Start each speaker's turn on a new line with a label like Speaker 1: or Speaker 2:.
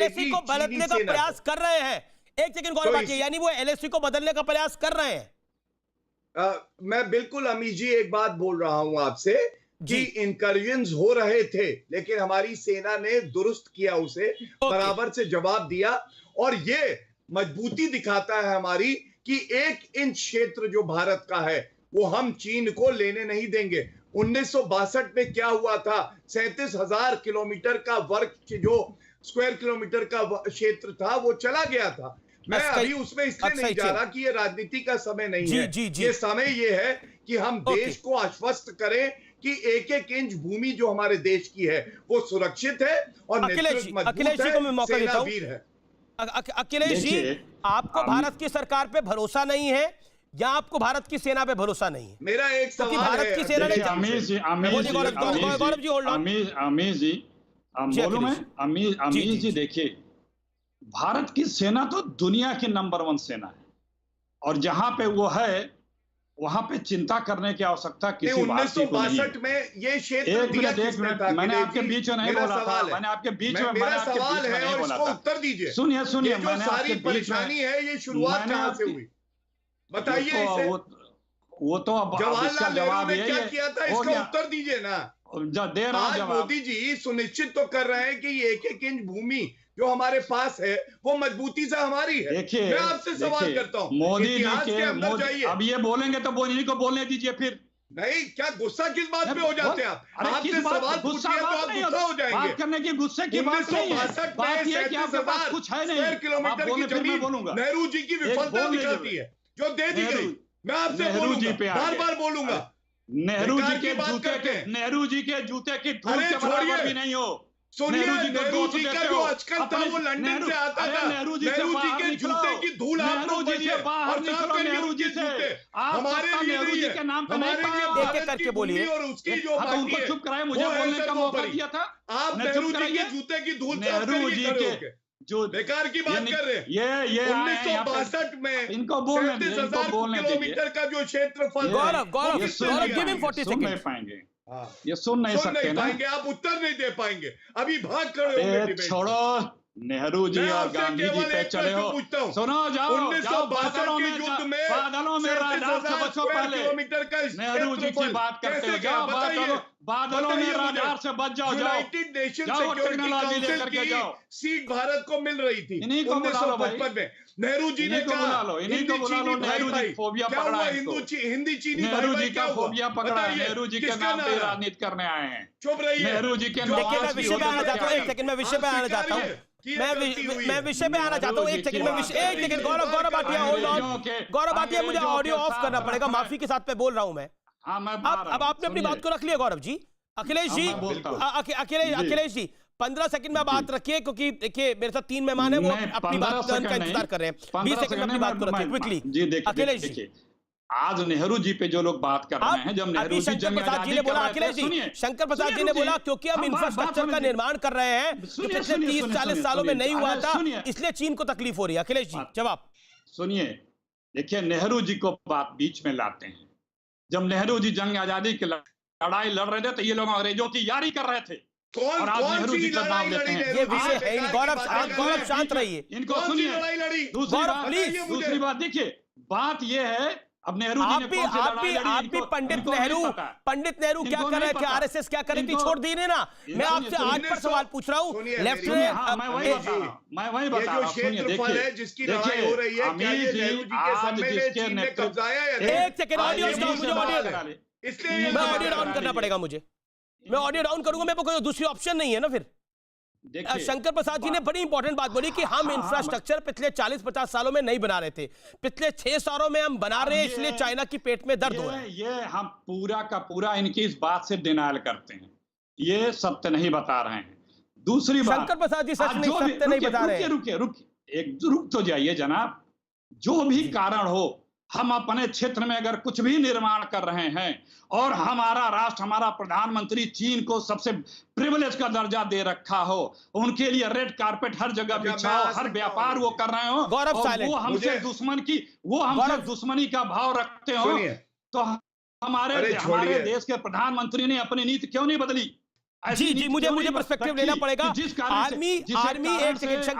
Speaker 1: LAC को बदलने का प्रयास कर रहे हैं। एक सेकंड गौरव भाटिया, यानी वो एलएसी को बदलने का प्रयास कर रहे हैं।
Speaker 2: मैं बिल्कुल अमीर जी एक बात बोल रहा हूं आपसे कि इंकर्जन्स हो रहे थे, लेकिन हमारी सेना ने दुरुस्त किया, उसे बराबर से जवाब दिया, और ये मजबूती दिखाता है हमारी कि 1 इंच क्षेत्र जो भारत का है वो हम चीन को लेने नहीं देंगे। 1962 में क्या हुआ था, 37,000 किलोमीटर का वर्ग जो स्क्वायर किलोमीटर का क्षेत्र था वो चला गया था। मैं अभी उसमें इसलिए नहीं जा रहा कि ये राजनीति का समय नहीं है। ये समय ये है कि हम देश को आश्वस्त करें कि 1-1 इंच भूमि जो हमारे देश की है वो सुरक्षित है और नेतृत्व मजबूत है, सेनावीर है।
Speaker 1: अखिलेश जी, आपको भारत की सरकार पे भरोसा नहीं है या आपको भारत की सेना पे भरोसा नहीं है?
Speaker 2: मेरा एक सवाल है।
Speaker 1: भारत की सेना ने
Speaker 3: अमीर जी देखिए, भारत की सेना तो दुनिया की नंबर 1 सेना है, और जहां पे वो है वहां पे चिंता करने की आवश्यकता किसी भारतीय को नहीं है।
Speaker 2: 1962 में ये क्षेत्र
Speaker 3: एक मिनट मैंने आपके बीच में नहीं बोला था, मैंने आपके बीच में नहीं बोला था।
Speaker 2: उत्तर दीजिए।
Speaker 3: सुनिए
Speaker 2: मैंने सारी परेशानी है, ये शुरुआत कहां से हुई बताइए इसे।
Speaker 3: वो तो अब इसका जवाब ये
Speaker 2: क्या किया था, इसका उत्तर दीजिए ना।
Speaker 3: दे रहा हूं जवाब।
Speaker 2: मोदी जी सुनिश्चित तो कर रहे हैं कि 1-1 इंच भूमि जो हमारे पास है वो मजबूती से हमारी है।
Speaker 3: देखिए,
Speaker 2: मैं आपसे सवाल करता हूं,
Speaker 3: मोदी जी के अब ये बोलेंगे तो मोदी को बोलने दीजिए। फिर
Speaker 2: नहीं, क्या गुस्सा किस बात पे हो जाते हैं आप? आपसे सवाल पूछिए तो आप गुस्सा हो जाएंगे।
Speaker 3: बात करने की गुस्से की बात नहीं है। बात ये कि आपके पास कुछ है नहीं।
Speaker 2: किलोमीटर की जमीन नेहरू जी की विफलता दिखाती है जो दे दी गई। मैं आपसे बोलूंगा, बार बार बोलूंगा,
Speaker 3: नेहरू जी के जूते की धूल के बराबर भी नहीं हो।
Speaker 2: सुनिए, नेहरू जी का जो आजकल था वो लंदन से आता था। नेहरू जी के जूते की धूल आप लोग बनिए और साफ करिए उनके जूते। हमारे
Speaker 3: नेहरू जी के नाम पे
Speaker 2: हमारे लिए
Speaker 1: एक-एक करके बोलिए।
Speaker 2: और उसकी जो बाकी है,
Speaker 3: चुप कराए, मुझे बोलने का मौका दिया था।
Speaker 2: आप नेहरू जी के जूते की धूल साफ करिए, जो बेकार की बात कर रहे हैं।
Speaker 3: ये
Speaker 2: 1962 में
Speaker 3: इनको बोलने
Speaker 2: 37,000 किलोमीटर का जो क्षेत्रफल
Speaker 1: गौरव
Speaker 3: सुन नहीं पाएंगे, ये सुन नहीं सकते ना।
Speaker 2: आप उत्तर नहीं दे पाएंगे, अभी भाग खड़े होंगे।
Speaker 3: छोड़ो, नेहरू जी और गांधी जी पे चले हो। सुनो, जाओ
Speaker 2: 1962 के युद्ध में
Speaker 3: बादलों में राडार से बचो। पहले
Speaker 2: किलोमीटर का
Speaker 3: नेहरू जी की बात करते हो, जाओ बादलों में राडार से बच जाओ।
Speaker 2: यूनाइटेड नेशन सिक्योरिटी काउंसिल की सीट भारत को मिल रही थी 1955 में। नेहरू जी ने कहा हिंदी चीनी
Speaker 3: नेहरू जी का फोबिया पकड़ा, नेहरू जी के नाम पे राजनीति करने आए हैं।
Speaker 2: चुप रहिए,
Speaker 3: नेहरू जी के
Speaker 1: मैं विषय पे आना चाहता हूँ। एक सेकंड, मैं विषय पे आना चाहता हूँ। मैं विषय पे आना चाहता हूँ। एक second Gaurav Bhatia, hold on. Gaurav Bhatia, मुझे ऑडियो ऑफ करना पड़ेगा, माफी के साथ पे बोल रहा हूँ मैं। अब आपने अपनी बात को रख लिया गौरव जी। अखिलेश जी, अखिलेश जी 15 सेकंड में बात रखिए, क्योंकि देखिए मेरे साथ 3 मेहमान हैं, वो अपनी बात का इंतजार कर रहे हैं। 20 सेकंड में अपनी बात को रखिए क्विकली। अखिलेश जी,
Speaker 3: आज नेहरू जी पे जो लोग बात कर रहे हैं, जब नेहरू जी
Speaker 1: शंकर प्रसाद जी ने बोला, अखिलेश जी, शंकर प्रसाद जी ने बोला क्योंकि हम इंफ्रास्ट्रक्चर का निर्माण कर रहे हैं जो पिछले 30-40 सालों में नहीं हुआ था, इसलिए चीन को तकलीफ हो रही है। अखिलेश जी जवाब
Speaker 3: सुनिए। देखिए, नेहरू जी को बात बीच में लाते हैं। जब नेहरू जी जंग आजादी की लड़ाई लड़ रहे थे तो ये लोग अंग्रेजों की यारी कर रहे थे, और आज नेहरू जी का नाम लेते हैं।
Speaker 1: ये विषय है। गौरव शांत रहिए,
Speaker 3: इनको सुनिए। दूसरी बात देखिए, बात ये है, अब नेहरू जी ने
Speaker 1: आप भी पंडित नेहरू क्या कर रहे थे, आरएसएस क्या कर रही थी, छोड़ दी ना। मैं आपसे आज पर सवाल पूछ रहा हूँ। लेफ्ट
Speaker 3: मैं वही बता रहा हूँ। सुनिए, देखिए
Speaker 2: जिसकी लड़ाई हो रही है,
Speaker 3: अमीर जी आज जिसके नेतृत्व,
Speaker 1: एक सेकंड, ऑडियो इसलिए मैं ऑडियो डाउन करना पड़ेगा मुझे। मैं ऑडियो डाउन करूंगा, मेरे को कोई दूसरी ऑप्शन नहीं है ना फिर। शंकर प्रसाद जी ने बड़ी इंपॉर्टेंट बात बोली कि हम इंफ्रास्ट्रक्चर पिछले 40-50 सालों में नहीं बना रहे थे, पिछले 6 सालों में हम बना रहे हैं, इसलिए चाइना की पेट में दर्द हो रहा है।
Speaker 3: ये हम पूरा का पूरा इनकी इस बात से डिनायल करते हैं, ये सत्य नहीं बता रहे हैं। दूसरी बात,
Speaker 1: शंकर प्रसाद जी सच में सत्य नहीं बता रहे हैं।
Speaker 3: रुक तो जाइए जनाब। जो भी कारण हो, हम अपने क्षेत्र में अगर कुछ भी निर्माण कर रहे हैं और हमारा राष्ट्र, हमारा प्रधानमंत्री चीन को सबसे प्रिविलेज का दर्जा दे रखा हो, उनके लिए रेड कारपेट हर जगह बिछाओ, हर व्यापार वो कर रहे हो, और वो हमसे दुश्मनी का भाव रखते हो, तो हमारे देश के प्रधानमंत्री ने अपनी नीति क्यों नहीं बदली?
Speaker 1: जी जी, मुझे पर्सपेक्टिव लेना पड़ेगा। आर्मी एक सेकंड